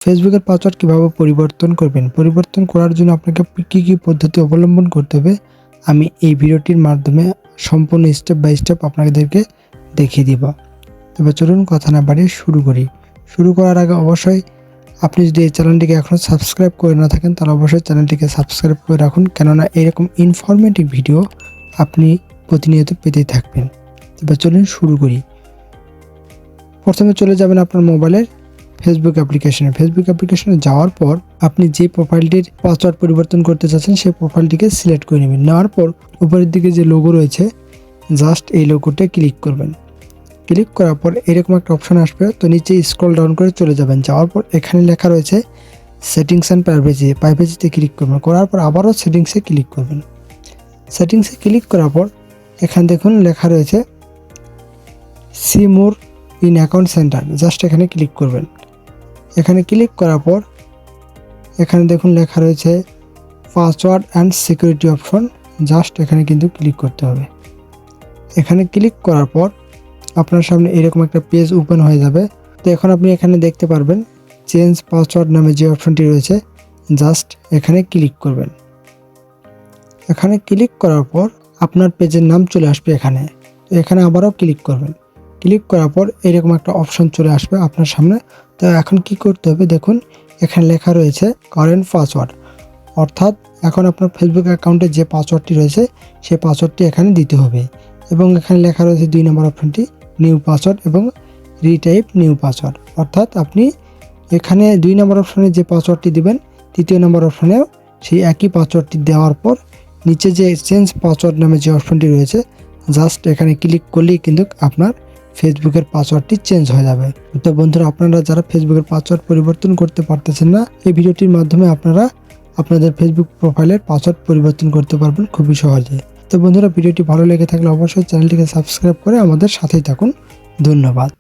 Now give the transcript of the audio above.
ফেসবুকের পাসওয়ার্ড কিভাবে পরিবর্তন করবেন, পরিবর্তন করার জন্য আপনাকে কি পদ্ধতি অবলম্বন করতে হবে আমি এই ভিডিওটির মাধ্যমে সম্পূর্ণ স্টেপ বাই স্টেপ আপনাদেরকে দেখিয়ে দিব। তবে চলুন কথা না বাড়িয়ে শুরু করি। শুরু করার আগে অবশ্যই আপনি যদি এই চ্যানেলটিকে এখনও সাবস্ক্রাইব করে না থাকেন তাহলে অবশ্যই চ্যানেলটিকে সাবস্ক্রাইব করে রাখুন, কেননা এরকম ইনফরমেটিভ ভিডিও আপনি প্রতিনিয়ত পেতেই থাকবেন। তবে চলুন শুরু করি। প্রথমে চলে যাবেন আপনার মোবাইলের ফেসবুক অ্যাপ্লিকেশনে যাওয়ার পর আপনি যে প্রোফাইলটির পাসওয়ার্ড পরিবর্তন করতে চাচ্ছেন সেই প্রোফাইলটিকে সিলেক্ট করে নেবেন। নেওয়ার পর উপরের দিকে যে লোগো রয়েছে জাস্ট এই লোগোতে ক্লিক করবেন। ক্লিক করার পর এরকম একটা অপশন আসবে, তো নিচে স্ক্রল ডাউন করে চলে যাবেন। যাওয়ার পর এখানে লেখা রয়েছে সেটিংস অ্যান্ড প্রাইভেসিতে ক্লিক করবেন। করার পর আবারও সেটিংসে ক্লিক করবেন। সেটিংসে ক্লিক করার পর এখানে দেখুন লেখা রয়েছে see more in account centre, just এখানে ক্লিক করবেন। এখানে ক্লিক করার পর এখানে দেখুন লেখা রয়েছে password and security option, just এখানে কিন্তু ক্লিক করতে হবে। এখানে ক্লিক করার পর আপনার সামনে এরকম একটা পেজ ওপেন হয়ে যাবে। তো এখন আপনি এখানে দেখতে পারবেন চেঞ্জ পাসওয়ার্ড নামে যে অপশনটি রয়েছে, জাস্ট এখানে ক্লিক করবেন। এখানে ক্লিক করার পর আপনার পেজের নাম চলে আসবে এখানে। তো এখানে আবারও ক্লিক করবেন। ক্লিক করার পর এরকম একটা অপশন চলে আসবে আপনার সামনে। তো এখন কি করতে হবে দেখুন এখানে লেখা রয়েছে কারেন্ট পাসওয়ার্ড, অর্থাৎ এখন আপনার ফেসবুক অ্যাকাউন্টে যে পাসওয়ার্ডটি রয়েছে সেই পাসওয়ার্ডটি এখানে দিতে হবে। এবং এখানে লেখা রয়েছে 2 নম্বর অপশনটি নিউ পাসওয়ার্ড এবং রিটাইপ নিউ পাসওয়ার্ড, অর্থাৎ আপনি এখানে 2 নম্বর অপশনে যে পাসওয়ার্ডটি দিবেন 3য় নম্বর অপশনেও সেই একই পাসওয়ার্ডটি দেওয়ার পর নিচে যে চেঞ্জ পাসওয়ার্ড নামে যে অপশনটি রয়েছে জাস্ট এখানে ক্লিক করলেই কিন্তু আপনার ফেসবুকের পাসওয়ার্ডটি চেঞ্জ হয়ে যাবে। তো বন্ধুরা, আপনারা যারা ফেসবুকের পাসওয়ার্ড পরিবর্তন করতে পারতেছেন না, এই ভিডিওটির মাধ্যমে আপনারা আপনাদের ফেসবুক প্রোফাইলের পাসওয়ার্ড পরিবর্তন করতে পারবেন খুবই সহজে। তো বন্ধুরা, ভিডিওটি ভালো লেগে থাকলে অবশ্যই চ্যানেলটিকে সাবস্ক্রাইব করে আমাদের সাথেই থাকুন। ধন্যবাদ।